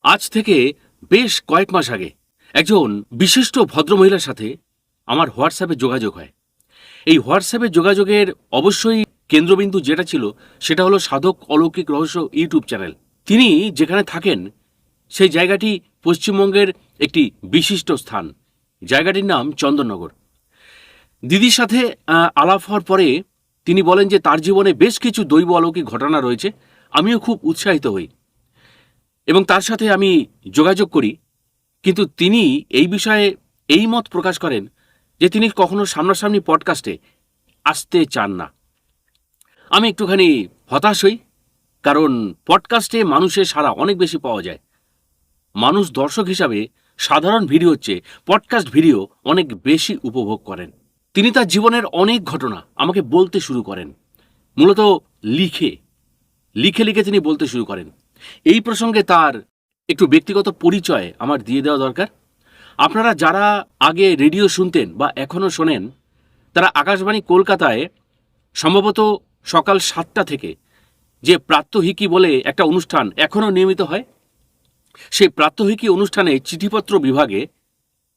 আজ থেকে বেশ কয়েক মাস আগে একজন বিশিষ্ট ভদ্রমহিলার সাথে আমার হোয়াটসঅ্যাপে যোগাযোগ হয়। এই হোয়াটসঅ্যাপে যোগাযোগের অবশ্যই কেন্দ্রবিন্দু যেটা ছিল সেটা হলো সাধক অলৌকিক রহস্য ইউটিউব চ্যানেল। তিনি যেখানে থাকেন সেই জায়গাটি পশ্চিমবঙ্গের একটি বিশিষ্ট স্থান। জায়গাটির নাম চন্দননগর। দিদির সাথে আলাপ হওয়ার পরে তিনি বলেন যে তার জীবনে বেশ কিছু দৈব অলৌকিক ঘটনা রয়েছে। আমিও খুব উৎসাহিত হই এবং তার সাথে আমি যোগাযোগ করি, কিন্তু তিনি এই বিষয়ে এই মত প্রকাশ করেন যে তিনি কখনো সামনাসামনি পডকাস্টে আসতে চান না। আমি একটুখানি হতাশ হই, কারণ পডকাস্টে মানুষের সাড়া অনেক বেশি পাওয়া যায়। মানুষ দর্শক হিসাবে সাধারণ ভিডিওর চেয়ে পডকাস্ট ভিডিও অনেক বেশি উপভোগ করেন। তিনি তার জীবনের অনেক ঘটনা আমাকে বলতে শুরু করেন, মূলত লিখে লিখে লিখে তিনি বলতে শুরু করেন। এই প্রসঙ্গে তার একটু ব্যক্তিগত পরিচয় আমার দিয়ে দেওয়া দরকার। আপনারা যারা আগে রেডিও শুনতেন বা এখনও শোনেন, তারা আকাশবাণী কলকাতায় সম্ভবত সকাল 7টা থেকে যে প্রাত্যহিকী বলে একটা অনুষ্ঠান এখনও নিয়মিত হয়, সেই প্রাত্যহিকী অনুষ্ঠানে চিঠিপত্র বিভাগে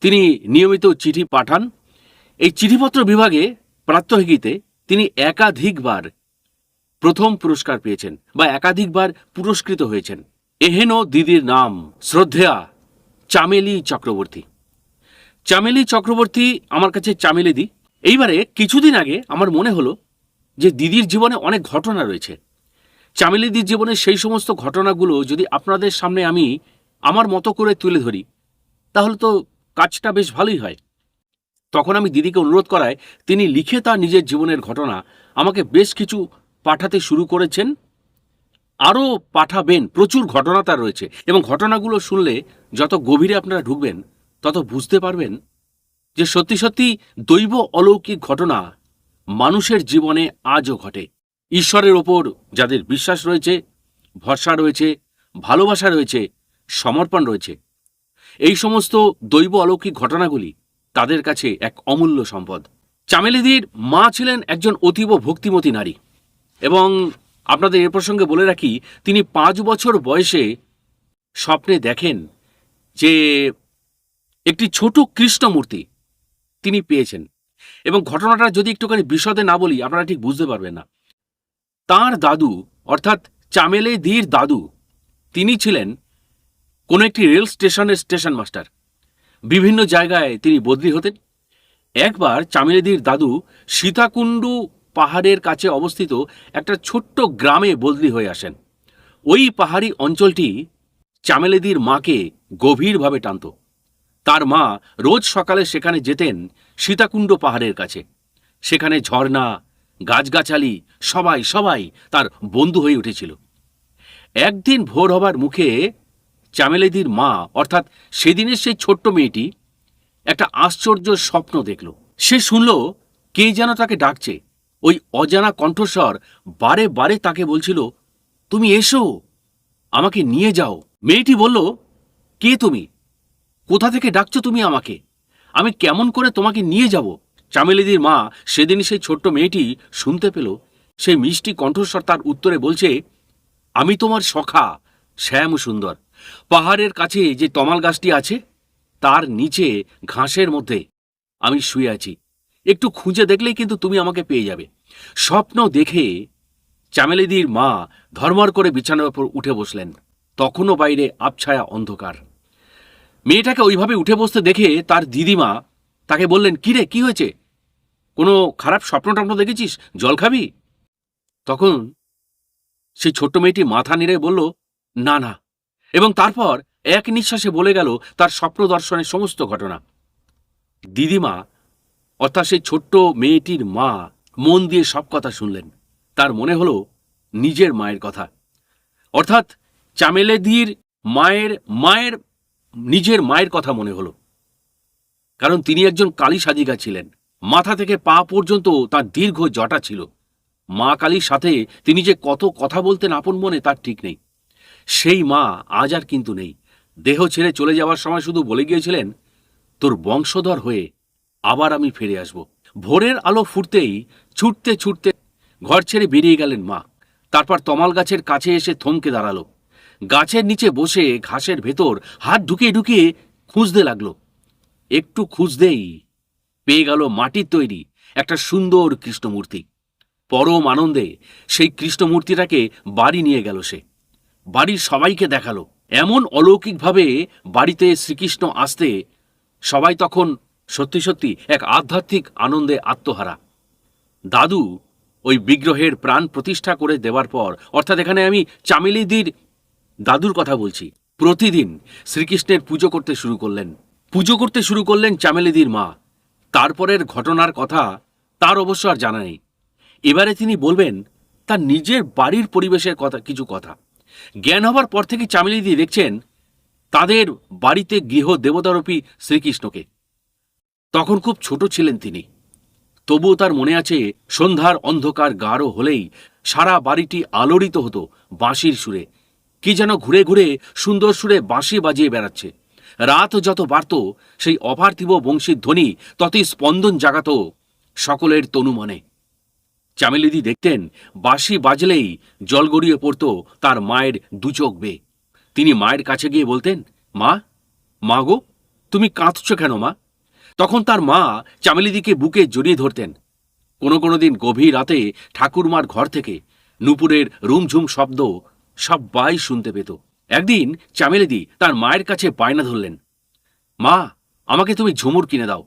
তিনি নিয়মিত চিঠি পাঠান। এই চিঠিপত্র বিভাগে প্রাত্যহিকীতে তিনি একাধিকবার প্রথম পুরস্কার পেয়েছেন বা একাধিকবার পুরস্কৃত হয়েছেন। এহেন দিদির নাম শ্রদ্ধেয়া চামেলি চক্রবর্তী। চামেলি চক্রবর্তী আমার কাছে চামেলি দি। এইবারে কিছুদিন আগে আমার মনে হলো যে দিদির জীবনে অনেক ঘটনা রয়েছে। চামেলিদির জীবনে সেই সমস্ত ঘটনাগুলো যদি আপনাদের সামনে আমি আমার মতো করে তুলে ধরি, তাহলে তো কাজটা বেশ ভালোই হয়। তখন আমি দিদিকে অনুরোধ করায় তিনি লিখে তার নিজের জীবনের ঘটনা আমাকে বেশ কিছু পাঠাতে শুরু করেছেন, আরও পাঠাবেন। প্রচুর ঘটনা তার রয়েছে এবং ঘটনাগুলো শুনলে যত গভীরে আপনারা ঢুকবেন তত বুঝতে পারবেন যে সত্যি সত্যি দৈব অলৌকিক ঘটনা মানুষের জীবনে আজও ঘটে। ঈশ্বরের ওপর যাদের বিশ্বাস রয়েছে, ভরসা রয়েছে, ভালোবাসা রয়েছে, সমর্পণ রয়েছে, এই সমস্ত দৈব অলৌকিক ঘটনাগুলি তাদের কাছে এক অমূল্য সম্পদ। চামেলিদির মা ছিলেন একজন অতীব ভক্তিমতী নারী এবং আপনাদের এ প্রসঙ্গে বলে রাখি, তিনি 5 বছর বয়সে স্বপ্নে দেখেন যে একটি ছোট কৃষ্ণ মূর্তি তিনি পেয়েছেন। এবং ঘটনাটা যদি একটুখানি বিশদে না বলি আপনারা ঠিক বুঝতে পারবেন না। তার দাদু অর্থাৎ চামেলিদির দাদু, তিনি ছিলেন কোনো একটি রেল স্টেশনের স্টেশন মাস্টার। বিভিন্ন জায়গায় তিনি বদলি হতেন। একবার চামেলিদির দাদু সীতাকুণ্ডু পাহাড়ের কাছে অবস্থিত একটা ছোট্ট গ্রামে বদলি হয়ে আসেন। ওই পাহাড়ি অঞ্চলটি চামেলিদির মাকে গভীরভাবে টানত। তার মা রোজ সকালে সেখানে যেতেন সীতাকুণ্ড পাহাড়ের কাছে। সেখানে ঝর্ণা, গাছগাছালি সবাই সবাই তার বন্ধু হয়ে উঠেছিল। একদিন ভোর হবার মুখে চামেলিদির মা অর্থাৎ সেদিনের সেই ছোট্ট মেয়েটি একটা আশ্চর্য স্বপ্ন দেখল। সে শুনল কে যেন তাকে ডাকছে। ওই অজানা কণ্ঠস্বর বারে বারে তাকে বলছিল, তুমি এসো, আমাকে নিয়ে যাও। মেয়েটি বলল, কে তুমি? কোথা থেকে ডাকছো তুমি আমাকে? আমি কেমন করে তোমাকে নিয়ে যাব? চামেলিদির মা সেদিন সেই ছোট্ট মেয়েটি শুনতে পেল সেই মিষ্টি কণ্ঠস্বর তার উত্তরে বলছে, আমি তোমার সখা শ্যাম সুন্দর। পাহাড়ের কাছে যে তমাল গাছটি আছে তার নিচে ঘাসের মধ্যে আমি শুয়ে আছি। একটু খুঁজে দেখলেই কিন্তু তুমি আমাকে পেয়ে যাবে। স্বপ্ন দেখে চামেলিদির মা ধর্মর করে বিছানার উপর উঠে বসলেন। তখনও বাইরে আবছায়া অন্ধকার। মেয়েটাকে ওইভাবে উঠে বসতে দেখে তার দিদিমা তাকে বললেন, কি রে, কি হয়েছে? কোনো খারাপ স্বপ্ন টপ্ন দেখেছিস? জল খাবি? তখন সেই ছোট্ট মেয়েটি মাথা নেড়ে বলল, না না, এবং তারপর এক নিঃশ্বাসে বলে গেল তার স্বপ্ন দর্শনের সমস্ত ঘটনা। দিদিমা অর্থাৎ সেই ছোট্ট মেয়েটির মা মন দিয়ে সব কথা শুনলেন। তার মনে হলো নিজের মায়ের কথা, অর্থাৎ চামেলিদির মায়ের মায়ের নিজের মায়ের কথা মনে হলো। কারণ তিনি একজন কালী সাধিকা ছিলেন। মাথা থেকে পা পর্যন্ত তার দীর্ঘ জটা ছিল। মা কালীর সাথে তিনি যে কত কথা বলতেন আপন মনে তার ঠিক নেই। সেই মা আজ আর কিন্তু নেই। দেহ ছেড়ে চলে যাওয়ার সময় শুধু বলে গিয়েছিলেন, তোর বংশধর হয়ে আবার আমি ফিরে আসব। ভোরের আলো ফুটতেই ছুটতে ছুটতে ঘর ছেড়ে বেরিয়ে গেলেন মা। তারপর তমাল গাছের কাছে এসে থমকে দাঁড়ালো। গাছের নিচে বসে ঘাসের ভেতর হাত ঢুকিয়ে ঢুকিয়ে খুঁজতে লাগলো। একটু খুঁজতেই পেয়ে গেল মাটির তৈরি একটা সুন্দর কৃষ্ণমূর্তি। পরম আনন্দে সেই কৃষ্ণমূর্তিটাকে বাড়ি নিয়ে গেল সে। বাড়ির সবাইকে দেখালো। এমন অলৌকিকভাবে বাড়িতে শ্রীকৃষ্ণ আসতে সবাই তখন সত্যি সত্যি এক আধ্যাত্মিক আনন্দে আত্মহারা। দাদু ওই বিগ্রহের প্রাণ প্রতিষ্ঠা করে দেওয়ার পর, অর্থাৎ এখানে আমি চামেলিদির দাদুর কথা বলছি, প্রতিদিন শ্রীকৃষ্ণের পুজো করতে শুরু করলেন চামেলিদির মা। তারপরের ঘটনার কথা তার অবশ্য আর জানা নেই। এবারে তিনি বলবেন তার নিজের বাড়ির পরিবেশের কিছু কথা। জ্ঞান হবার পর থেকে চামেলিদি দেখছেন তাদের বাড়িতে গৃহ দেবতারূপী শ্রীকৃষ্ণকে। তখন খুব ছোট ছিলেন তিনি, তবুও তার মনে আছে সন্ধ্যার অন্ধকার গাঢ় হলেই সারা বাড়িটি আলোড়িত হতো বাঁশির সুরে। কি যেন ঘুরে ঘুরে সুন্দর সুরে বাঁশি বাজিয়ে বেড়াচ্ছে। রাত যত বাড়ত সেই অপার্থিব বংশীর ধ্বনি ততই স্পন্দন জাগাত সকলের তনু মনে। চামেলিদি দেখতেন বাঁশি বাজলেই জল গড়িয়ে পড়ত তার মায়ের দুচোখ বেয়ে। তিনি মায়ের কাছে গিয়ে বলতেন, মা গো, তুমি কাঁদছ কেন মা? তখন তার মা চামেলিদিকে বুকে জড়িয়ে ধরতেন। কোনো দিন গভীর রাতে ঠাকুরমার ঘর থেকে নুপুরের রুমঝুম শব্দ সবাই শুনতে পেত। একদিন চামেলিদি তার মায়ের কাছে বায়না ধরলেন, মা, আমাকে তুমি ঝুমুর কিনে দাও,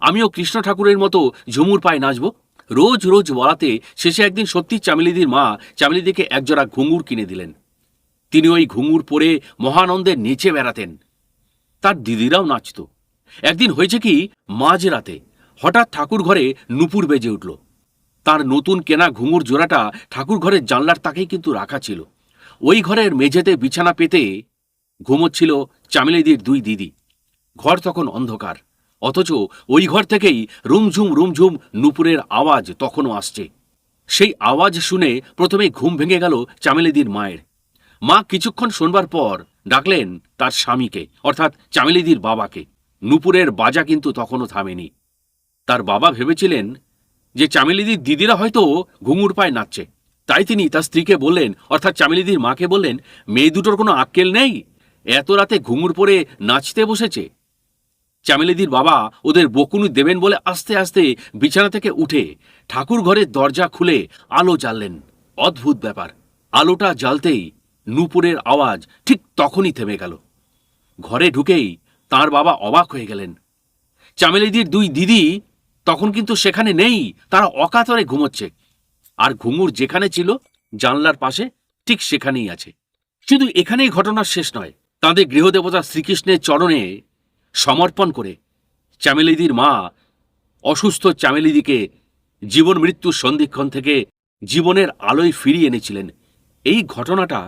আমিও কৃষ্ণ ঠাকুরের মতো ঝুমুর পায়ে নাচব। রোজ রোজ বলাতে শেষে একদিন সত্যি চামেলিদির মা চামেলিদিকে একজোড়া ঘুঙুর কিনে দিলেন। তিনি ওই ঘুঙুর পরে মহানন্দে নেচে বেড়াতেন। তার দিদিরাও নাচত। একদিন হয়েছে কি, মাঝরাতে হঠাৎ ঠাকুর ঘরে নুপুর বেজে উঠল। তার নতুন কেনা ঘুঙুর জোড়াটা ঠাকুর ঘরের জানলার তাকেই কিন্তু রাখা ছিল। ওই ঘরের মেঝেতে বিছানা পেতে ঘুমোচ্ছিল চামেলিদির দুই দিদি। ঘর তখন অন্ধকার, অথচ ওই ঘর থেকেই রুমঝুম রুমঝুম নুপুরের আওয়াজ তখনও আসছে। সেই আওয়াজ শুনে প্রথমে ঘুম ভেঙে গেল চামেলিদির মায়ের। মা কিছুক্ষণ শোনবার পর ডাকলেন তার স্বামীকে, অর্থাৎ চামেলিদির বাবাকে। নুপুরের বাজা কিন্তু তখনও থামেনি। তার বাবা ভেবেছিলেন যে চামেলিদির দিদিরা হয়তো ঘুঙুর পায়ে নাচছে। তাই তিনি তার স্ত্রীকে বললেন, অর্থাৎ চামেলিদির মাকে বললেন, মেয়ে দুটোর কোনো আক্কেল নেই, এত রাতে ঘুঙুর পরে নাচতে বসেছে। চামেলিদির বাবা ওদের বকুনি দেবেন বলে আস্তে আস্তে বিছানা থেকে উঠে ঠাকুর ঘরের দরজা খুলে আলো জ্বাললেন। অদ্ভুত ব্যাপার, আলোটা জ্বালতেই নুপুরের আওয়াজ ঠিক তখনই থেমে গেল। ঘরে ঢুকেই তার বাবা অবাক হয়ে গেলেন। চামেলিদির দুই দিদি তখন কিন্তু সেখানে নেই, তারা অকাতরে ঘুমোচ্ছে। আর ঘুঙুর যেখানে ছিল জানলার পাশে ঠিক সেখানেই আছে। শুধু এখানেই ঘটনার শেষ নয়, তাঁদের গৃহদেবতা শ্রীকৃষ্ণের চরণে সমর্পণ করে চামেলিদির মা অসুস্থ চামেলিদিকে জীবন মৃত্যুর সন্ধিক্ষণ থেকে জীবনের আলোয় ফিরিয়ে এনেছিলেন। এই ঘটনাটা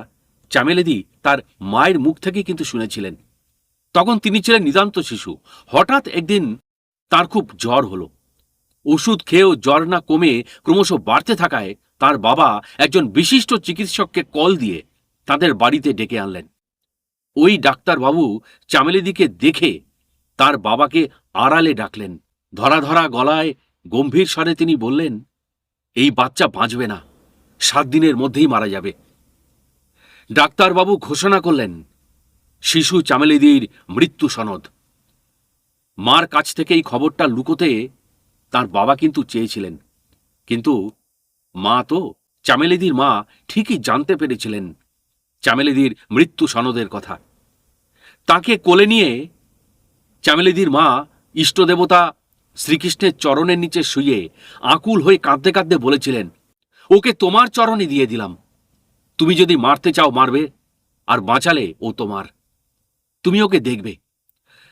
চামেলিদি তার মায়ের মুখ থেকে কিন্তু শুনেছিলেন। তখন তিনি ছিলেন নিতান্ত শিশু। হঠাৎ একদিন তার খুব জ্বর হলো। ওষুধ খেয়েও জ্বর না কমে ক্রমশ বাড়তে থাকায় তার বাবা একজন বিশিষ্ট চিকিৎসককে কল দিয়ে তাদের বাড়িতে ডেকে আনলেন। ওই ডাক্তারবাবু চামেলিদিকে দেখে তার বাবাকে আড়ালে ডাকলেন। ধরা ধরা গলায় গম্ভীর স্বরে তিনি বললেন, এই বাচ্চা বাঁচবে না, 7 দিনের মধ্যেই মারা যাবে। ডাক্তারবাবু ঘোষণা করলেন শিশু চামেলিদির মৃত্যু সনদ। মার কাছ থেকে এই খবরটা লুকোতে তার বাবা কিন্তু চেয়েছিলেন, কিন্তু মা তো, চামেলিদির মা ঠিকই জানতে পেরেছিলেন চামেলিদির মৃত্যু সনদের কথা। তাকে কোলে নিয়ে চামেলিদির মা ইষ্টদেবতা শ্রীকৃষ্ণের চরণের নিচে শুয়ে আকুল হয়ে কাঁদতে কাঁদতে বলেছিলেন, ওকে তোমার চরণে দিয়ে দিলাম, তুমি যদি মারতে চাও মারবে, আর বাঁচালে ও তোমার, তুমি ওকে দেখবে।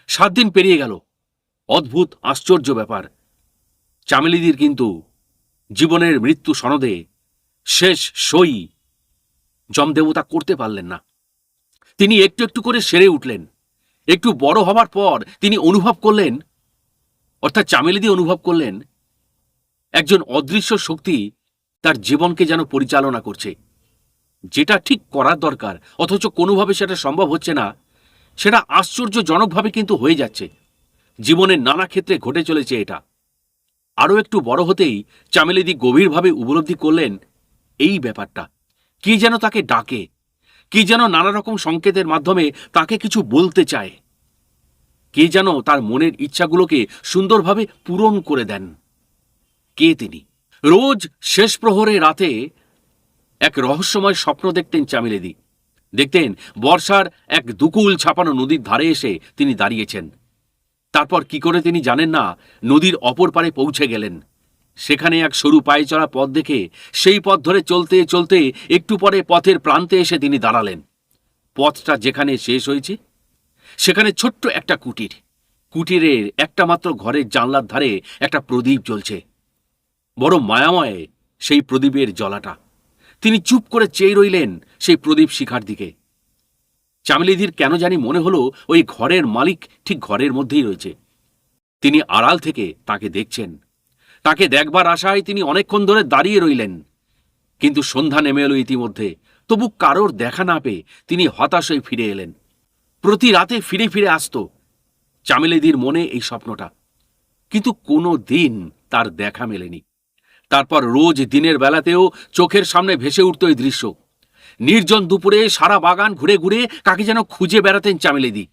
7 দিন পেরিয়ে গেল। অদ্ভুত আশ্চর্য ব্যাপার, চামেলিদির কিন্তু জীবনের মৃত্যু সনদে শেষ সই যমদেবতা করতে পারলেন না। তিনি একটু একটু করে সেরে উঠলেন। একটু বড় হবার পর তিনি অনুভব করলেন, অর্থাৎ চামেলিদি অনুভব করলেন, একজন অদৃশ্য শক্তি তার জীবনকে যেন পরিচালনা করছে। যেটা ঠিক করার দরকার অথচ কোনোভাবে সেটা সম্ভব হচ্ছে না, সেটা আশ্চর্যজনকভাবে কিন্তু হয়ে যাচ্ছে। জীবনের নানা ক্ষেত্রে ঘটে চলেছে এটা। আরও একটু বড় হতেই চামেলিদি গভীরভাবে উপলব্ধি করলেন এই ব্যাপারটা, কি যেন তাকে ডাকে, কি যেন নানা রকম সংকেতের মাধ্যমে তাকে কিছু বলতে চায়। কে যেন তার মনের ইচ্ছাগুলোকে সুন্দরভাবে পূরণ করে দেন। কে তিনি? রোজ শেষ প্রহরে রাতে এক রহস্যময় স্বপ্ন দেখতেন চামেলিদি। দেখতেন বর্ষার এক দুকুল ছাপানো নদীর ধারে এসে তিনি দাঁড়িয়েছেন। তারপর কি করে তিনি জানেন না, নদীর অপর পারে পৌঁছে গেলেন। সেখানে এক সরু পায়ে চড়া পথ দেখে সেই পথ ধরে চলতে চলতে একটু পরে পথের প্রান্তে এসে তিনি দাঁড়ালেন। পথটা যেখানে শেষ হয়েছে সেখানে ছোট্ট একটা কুটির। কুটিরের একটা মাত্র ঘরের জানলার ধারে একটা প্রদীপ জ্বলছে। বড় মায়াময় সেই প্রদীপের জ্বলাটা। তিনি চুপ করে চেয়ে রইলেন সেই প্রদীপ শিখার দিকে। চামেলিদির কেন জানি মনে হলো ওই ঘরের মালিক ঠিক ঘরের মধ্যেই রয়েছে। তিনি আড়াল থেকে তাকে দেখছেন। তাকে দেখবার আশায় তিনি অনেকক্ষণ ধরে দাঁড়িয়ে রইলেন। কিন্তু সন্ধ্যা নেমে এলো ইতিমধ্যে। তবু কারোর দেখা না পেয়ে তিনি হতাশ হয়ে ফিরে এলেন। প্রতি রাতে ফিরে ফিরে আসত চামেলিদির মনে এই স্বপ্নটা, কিন্তু কোনো দিন তার দেখা মেলেনি। তারপর রোজ দিনের বেলাতেও চোখের সামনে ভেসে উঠত এই দৃশ্য। নির্জন দুপুরে সারা বাগান ঘুরে ঘুরে কাকে যেন খুঁজে বেড়াতেন চামেলিদি।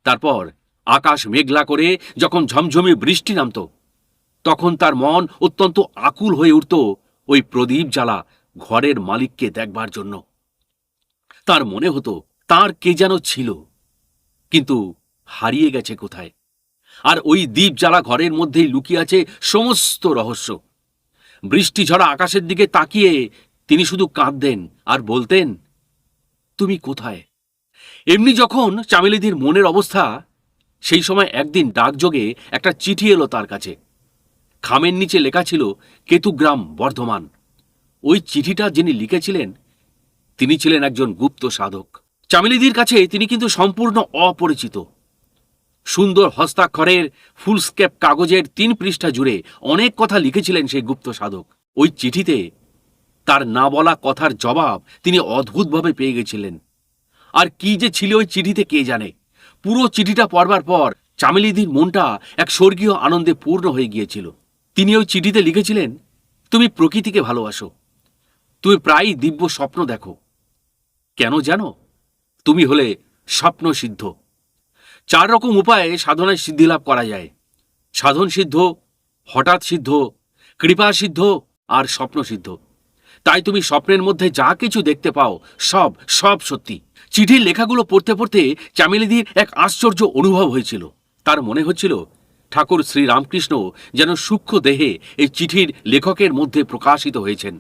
তারপর আকাশ মেঘলা করে যখন ঝমঝমে বৃষ্টি নামত, তখন তার মন অত্যন্ত আকুল হয়ে উঠত ওই প্রদীপ জ্বালা ঘরের মালিককে দেখবার জন্য। তার মনে হতো তার কে যেন ছিল, কিন্তু হারিয়ে গেছে কোথায়। আর ওই দ্বীপ জ্বালা ঘরের মধ্যেই লুকিয়ে আছে সমস্ত রহস্য। বৃষ্টি ঝরা আকাশের দিকে তাকিয়ে তিনি শুধু কাঁদতেন আর বলতেন, তুমি কোথায়? এমনি যখন চামেলিদির মনের অবস্থা, সেই সময় একদিন ডাকযোগে একটা চিঠি এলো তার কাছে। খামের নিচে লেখা ছিল কেতুগ্রাম, বর্ধমান। ওই চিঠিটা যিনি লিখেছিলেন তিনি ছিলেন একজন গুপ্ত সাধক। চামেলিদির কাছে তিনি কিন্তু সম্পূর্ণ অপরিচিত। সুন্দর হস্তাক্ষরের ফুলস্কেপ কাগজের 3 পৃষ্ঠা জুড়ে অনেক কথা লিখেছিলেন সেই গুপ্ত সাধক। ওই চিঠিতে তার না বলা কথার জবাব তিনি অদ্ভুতভাবে পেয়ে গেছিলেন। আর কি যে ছিল ওই চিঠিতে কে জানে। পুরো চিঠিটা পড়বার পর চামেলিদির মনটা এক স্বর্গীয় আনন্দে পূর্ণ হয়ে গিয়েছিল। তিনি ওই চিঠিতে লিখেছিলেন, তুমি প্রকৃতিকে ভালোবাসো, তুমি প্রায়ই দিব্য স্বপ্ন দেখো। কেন জানো? তুমি হলে স্বপ্ন সিদ্ধ। 4 রকম উপায়ে সাধনায় সিদ্ধিলাভ করা যায়: সাধন সিদ্ধ, হঠাৎ সিদ্ধ, কৃপা সিদ্ধ আর স্বপ্ন সিদ্ধ। তাই তুমি স্বপ্নের মধ্যে যা কিছু দেখতে পাও সব সব সত্যি। চিঠির লেখাগুলো পড়তে পড়তে চামেলিদির এক আশ্চর্য অনুভব হয়েছিল। তার মনে হচ্ছিল ঠাকুর শ্রীরামকৃষ্ণ যেন সূক্ষ্ম দেহে এই চিঠির লেখকের মধ্যে প্রকাশিত হয়েছেন।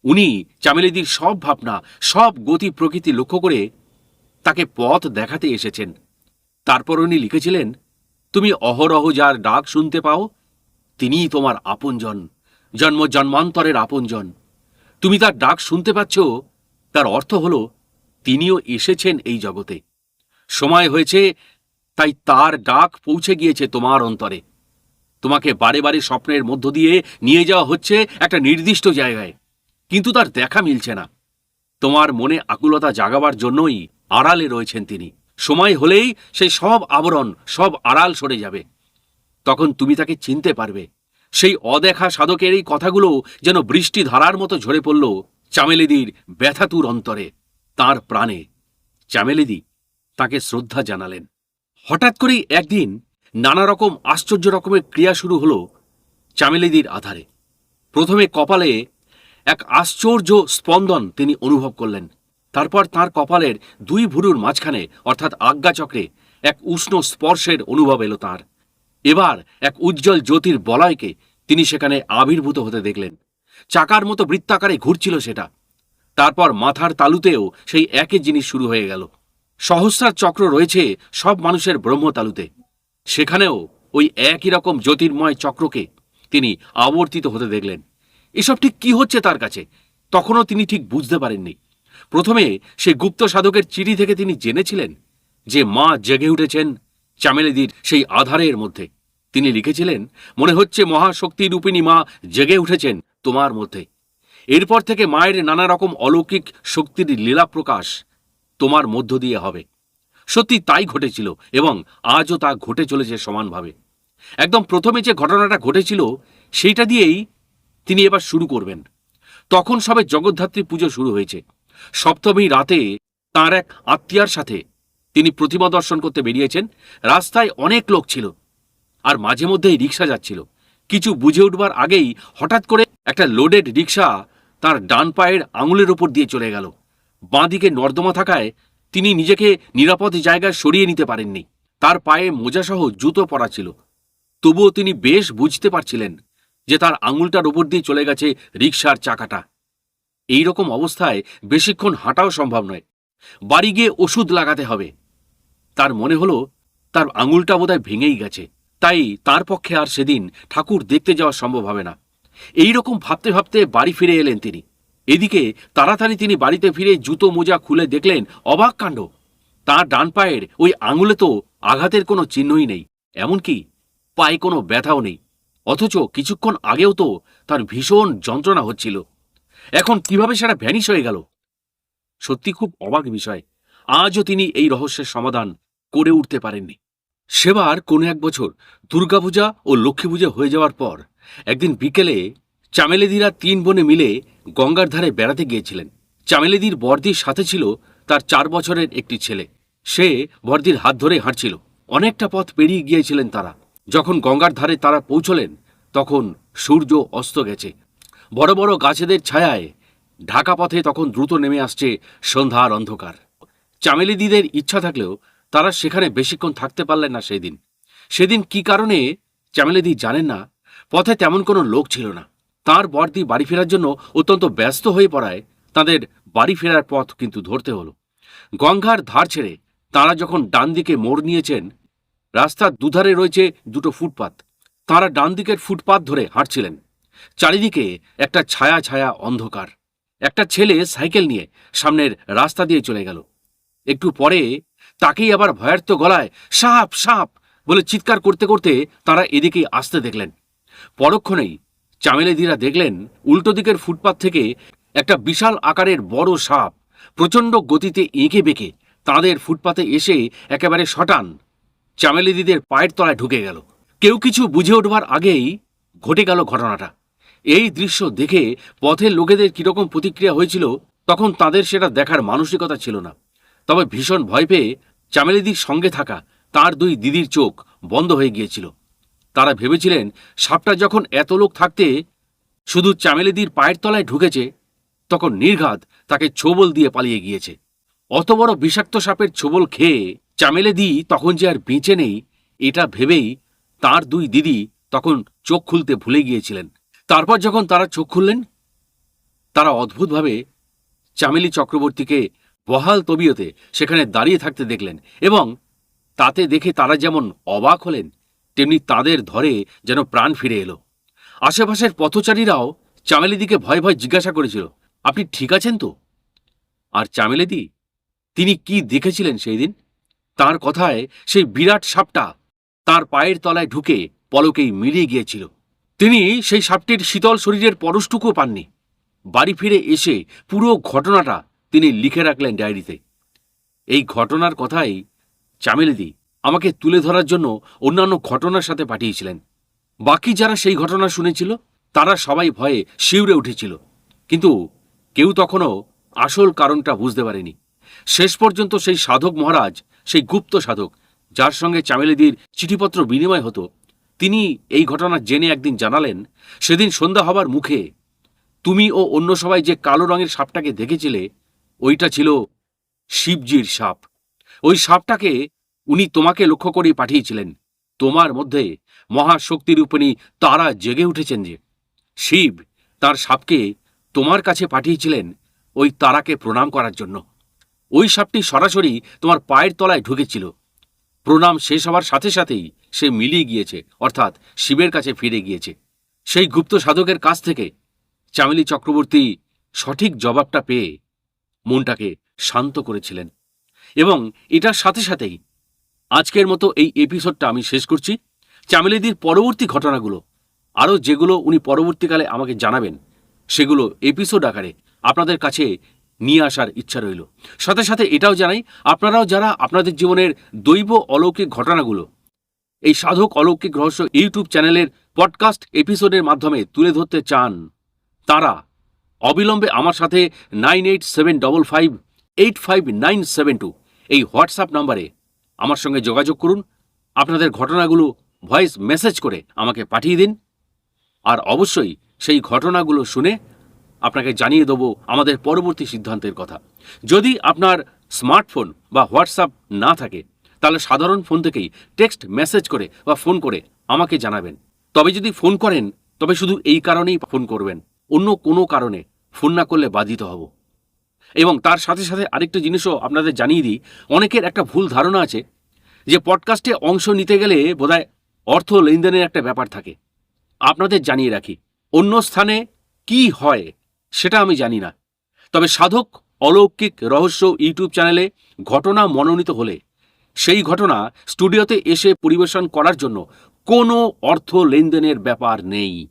উনি চামেলিদির সব ভাবনা, সব গতি প্রকৃতি লক্ষ্য করে তাকে পথ দেখাতে এসেছেন। তারপর উনি লিখেছিলেন, তুমি অহরহ যার ডাক শুনতে পাও তিনিই তোমার আপনজন, জন্ম জন্মান্তরের আপনজন। তুমি তার ডাক শুনতে পাচ্ছ, তার অর্থ হল তিনিও এসেছেন এই জগতে। সময় হয়েছে, তাই তার ডাক পৌঁছে গিয়েছে তোমার অন্তরে। তোমাকে বারে বারে স্বপ্নের মধ্য দিয়ে নিয়ে যাওয়া হচ্ছে একটা নির্দিষ্ট জায়গায়, কিন্তু তার দেখা মিলছে না। তোমার মনে আকুলতা জাগাবার জন্যই আড়ালে রয়েছেন তিনি। সময় হলেই সেই সব আবরণ, সব আড়াল সরে যাবে। তখন তুমি তাকে চিনতে পারবে। সেই অদেখা সাধকের এই কথাগুলো যেন বৃষ্টি ধারার মতো ঝরে পড়ল চামেলিদির ব্যথাতুর অন্তরে, তার প্রাণে। চামেলিদি তাকে শ্রদ্ধা জানালেন। হঠাৎ করেই একদিন নানা রকম আশ্চর্য রকমের ক্রিয়া শুরু হলো চামেলিদির আধারে। প্রথমে কপালে এক আশ্চর্য স্পন্দন তিনি অনুভব করলেন। তারপর তার কপালের 2 ভুরুর মাঝখানে অর্থাৎ আজ্ঞাচক্রে এক উষ্ণ স্পর্শের অনুভব এলো তাঁর। এবার এক উজ্জ্বল জ্যোতির বলয়কে তিনি সেখানে আবির্ভূত হতে দেখলেন। চাকার মতো বৃত্তাকারে ঘুরছিল সেটা। তারপর মাথার তালুতেও সেই একই জিনিস শুরু হয়ে গেল। সহস্রার চক্র রয়েছে সব মানুষের ব্রহ্মতালুতে, সেখানেও ওই একই রকম জ্যোতির্ময় চক্রকে তিনি আবর্তিত হতে দেখলেন। এসব ঠিক কি হচ্ছে তার কাছে তখনও তিনি ঠিক বুঝতে পারেননি। প্রথমে সেই গুপ্ত সাধকের চিঠি থেকে তিনি জেনেছিলেন যে মা জেগে উঠেছেন চামেলিদির সেই আধারের মধ্যে। তিনি লিখেছিলেন, মনে হচ্ছে মহাশক্তি রূপিণী মা জেগে উঠেছেন তোমার মধ্যে। এরপর থেকে মায়ের নানা রকম অলৌকিক শক্তির লীলা প্রকাশ তোমার মধ্য দিয়ে হবে। সত্যি তাই ঘটেছিল এবং আজও তা ঘটে চলেছে সমানভাবে। একদম প্রথমে যে ঘটনাটা ঘটেছিল সেইটা দিয়েই তিনি এবার শুরু করবেন। তখন সবে জগদ্ধাত্রী পুজো শুরু হয়েছে। সপ্তমী রাতে তাঁর এক আত্মীয়ার সাথে তিনি প্রতিমা দর্শন করতে বেরিয়েছেন। রাস্তায় অনেক লোক ছিল, আর মাঝে মধ্যেই রিক্সা যাচ্ছিল। কিছু বুঝে উঠবার আগেই হঠাৎ করে একটা লোডেড রিক্সা তার ডান পায়ের আঙুলের ওপর দিয়ে চলে গেল। বাঁ দিকে নর্দমা থাকায় তিনি নিজেকে নিরাপদ জায়গায় সরিয়ে নিতে পারেননি। তার পায়ে মোজাসহ জুতো পরা ছিল, তবুও তিনি বেশ বুঝতে পারছিলেন যে তার আঙুলটার ওপর দিয়ে চলে গেছে রিক্সার চাকাটা। এই রকম অবস্থায় বেশিক্ষণ হাঁটাও সম্ভব নয়, বাড়ি গিয়ে ওষুধ লাগাতে হবে। তার মনে হলো তার আঙুলটা বোধহয় ভেঙেই গেছে, তাই তার পক্ষে আর সেদিন ঠাকুর দেখতে যাওয়া সম্ভব হবে না। এই রকম ভাবতে ভাবতে বাড়ি ফিরে এলেন তিনি। এদিকে তাড়াতাড়ি তিনি বাড়িতে ফিরে জুতো মোজা খুলে দেখলেন অবাক কাণ্ড, তাঁর ডান পায়ের ওই আঙুলে তো আঘাতের কোনো চিহ্নই নেই, এমনকি পায়ে কোনো ব্যথাও নেই। অথচ কিছুক্ষণ আগেও তো তার ভীষণ যন্ত্রণা হচ্ছিল। এখন কিভাবে সেটা ভ্যানিশ হয়ে গেল? সত্যি খুব অবাক বিষয়। আজও তিনি এই রহস্যের সমাধান করে উঠতে পারেননি। সেবার কোনো এক বছর দুর্গাপূজা ও লক্ষ্মী পূজা হয়ে যাওয়ার পর একদিন বিকেলে চামেলেদিরা 3 বোনে মিলে গঙ্গার ধারে বেড়াতে গিয়েছিলেন। চামেলেদির বর্দির সাথে ছিল তার 4 বছরের একটি ছেলে। সে বর্দির হাত ধরে হাঁটছিল। অনেকটা পথ পেরিয়ে গিয়েছিলেন তারা। যখন গঙ্গার ধারে তারা পৌঁছলেন তখন সূর্য অস্ত গেছে। বড় বড় গাছেদের ছায়ায় ঢাকা পথে তখন দ্রুত নেমে আসছে সন্ধ্যার অন্ধকার। চামেলিদিদের ইচ্ছা থাকলেও তারা সেখানে বেশিক্ষণ থাকতে পারলেন না। সেদিন কি কারণে চামেলিদি জানেন না। পথে তেমন কোনো লোক ছিল না। তাঁর বর্দি বাড়ি ফেরার জন্য অত্যন্ত ব্যস্ত হয়ে পড়ায় তাদের বাড়ি ফেরার পথ কিন্তু ধরতে হলো। গঙ্গার ধার ছেড়ে তাঁরা যখন ডান দিকে মোড় নিয়েছেন, রাস্তার দুধারে রয়েছে দুটো ফুটপাত। তাঁরা ডান দিকের ফুটপাত ধরে হাঁটছিলেন। চারিদিকে একটা ছায়া ছায়া অন্ধকার। একটা ছেলে সাইকেল নিয়ে সামনের রাস্তা দিয়ে চলে গেল। একটু পরে তাকেই আবার ভয়ার্ত গলায় সাপ সাপ বলে চিৎকার করতে করতে তারা এদিকেই আসতে দেখলেন। পরক্ষণেই চামেলেদিরা দেখলেন উল্টো দিকের ফুটপাত থেকে একটা বিশাল আকারের বড় সাপ প্রচণ্ড গতিতে এঁকে বেঁকে তাঁদের ফুটপাতে এসে একেবারে শটান চামেলেদিদের পায়ের তলায় ঢুকে গেল। কেউ কিছু বুঝে উঠবার আগেই ঘটে গেল ঘটনাটা। এই দৃশ্য দেখে পথের লোকেদের কিরকম প্রতিক্রিয়া হয়েছিল তখন তাদের সেটা দেখার মানসিকতা ছিল না। তবে ভীষণ ভয় পেয়ে চামেলিদির সঙ্গে থাকা তার 2 দিদির চোখ বন্ধ হয়ে গিয়েছিল। তারা ভেবেছিলেন সাপটা যখন এত লোক থাকতে শুধু চামেলিদির পায়ের তলায় ঢুকেছে, তখন নির্ঘাত তাকে ছোবল দিয়ে পালিয়ে গিয়েছে। অত বড় বিষাক্ত সাপের ছোবল খেয়ে চামেলিদি তখন যে আর বেঁচে নেই, এটা ভেবেই তার 2 দিদি তখন চোখ খুলতে ভুলে গিয়েছিলেন। তারপর যখন তারা চোখ খুললেন, তারা অদ্ভুতভাবে চামেলি চক্রবর্তীকে বহাল তবিয়তে সেখানে দাঁড়িয়ে থাকতে দেখলেন, এবং তাতে দেখে তারা যেমন অবাক হলেন তেমনি তাদের ধরে যেন প্রাণ ফিরে এলো। আশেপাশের পথচারীরাও চামেলিদিকে ভয় ভয় জিজ্ঞাসা করেছিল, আপনি ঠিক আছেন তো? আর চামেলিদি তিনি কি দেখেছিলেন সেই দিন? তার কথায় সেই বিরাট সাপটা তার পায়ের তলায় ঢুকে পলকেই মিলিয়ে গিয়েছিল। তিনি সেই সাপটির শীতল শরীরের পরশটুকু পাননি। বাড়ি ফিরে এসে পুরো ঘটনাটা তিনি লিখে রাখলেন ডায়েরিতে। এই ঘটনার কথাই চামেলিদি আমাকে তুলে ধরার জন্য অন্যান্য ঘটনার সাথে পাঠিয়েছিলেন। বাকি যারা সেই ঘটনা শুনেছিল তারা সবাই ভয়ে শিউরে উঠেছিল, কিন্তু কেউ তখনও আসল কারণটা বুঝতে পারেনি। শেষ পর্যন্ত সেই সাধক মহারাজ, সেই গুপ্ত সাধক যার সঙ্গে চামেলিদির চিঠিপত্র বিনিময় হতো, তিনি এই ঘটনা জেনে একদিন জানালেন, সেদিন সন্ধ্যা হবার মুখে তুমি ও অন্য সবাই যে কালো রঙের সাপটাকে দেখেছিলে ওইটা ছিল শিবজির সাপ। ওই সাপটাকে উনি তোমাকে লক্ষ্য করেই পাঠিয়েছিলেন। তোমার মধ্যে মহাশক্তির উপরই তারা জেগে উঠেছেন যে শিব তার সাপকে তোমার কাছে পাঠিয়েছিলেন ওই তারাকে প্রণাম করার জন্য। ওই সাপটি সরাসরি তোমার পায়ের তলায় ঢুকেছিল। প্রণাম শেষ হওয়ার সাথে সাথেই সে মিলিয়ে গিয়েছে, অর্থাৎ শিবের কাছে ফিরে গিয়েছে। সেই গুপ্ত সাধকের কাছ থেকে চামেলি চক্রবর্তী সঠিক জবাবটা পেয়ে মনটাকে শান্ত করেছিলেন। এবং এটার সাথে সাথেই আজকের মতো এই এপিসোডটা আমি শেষ করছি। চামেলিদির পরবর্তী ঘটনাগুলো, আরও যেগুলো উনি পরবর্তীকালে আমাকে জানাবেন, সেগুলো এপিসোড আকারে আপনাদের কাছে নিয়ে আসার ইচ্ছা রইল। সাথে সাথে এটাও জানাই, আপনারাও যারা আপনাদের জীবনের দৈব অলৌকিক ঘটনাগুলো এই সাধক অলৌকিক রহস্য ইউটিউব চ্যানেলের পডকাস্ট এপিসোডের মাধ্যমে তুলে ধরতে চান, তারা অবিলম্বে আমার সাথে 9875585972 এই হোয়াটসঅ্যাপ নাম্বারে আমার সঙ্গে যোগাযোগ করুন। আপনাদের ঘটনাগুলো ভয়েস মেসেজ করে আমাকে পাঠিয়ে দিন, আর অবশ্যই সেই ঘটনাগুলো শুনে আপনাকে জানিয়ে দেবো আমাদের পরবর্তী সিদ্ধান্তের কথা। যদি আপনার স্মার্টফোন বা হোয়াটসঅ্যাপ না থাকে, তাহলে সাধারণ ফোন থেকেই টেক্সট মেসেজ করে বা ফোন করে আমাকে জানাবেন। তবে যদি ফোন করেন, তবে শুধু এই কারণেই ফোন করবেন, অন্য কোনো কারণে ফোন না করলে বাধিত হব। এবং তার সাথে সাথে আরেকটা জিনিসও আপনাদের জানিয়ে দিই, অনেকের একটা ভুল ধারণা আছে যে পডকাস্টে অংশ নিতে গেলে বোধহয় অর্থ লেনদেনের একটা ব্যাপার থাকে। আপনাদের জানিয়ে রাখি, অন্য স্থানে কি হয় সেটা আমি জানি না, তবে সাধক অলৌকিক রহস্য ইউটিউব চ্যানেলে ঘটনা মনোনীত হলে সেই ঘটনা স্টুডিওতে এসে পরিবেশন করার জন্য কোনো অর্থ লেনদেনের ব্যাপার নেই।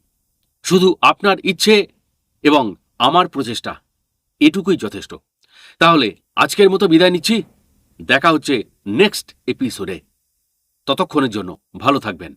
শুধু আপনার ইচ্ছে এবং আমার প্রচেষ্টা, এটুকুই যথেষ্ট। তাহলে আজকের মতো বিদায় নিচ্ছি, দেখা হচ্ছে নেক্সট এপিসোডে। ততক্ষণের জন্য ভালো থাকবেন।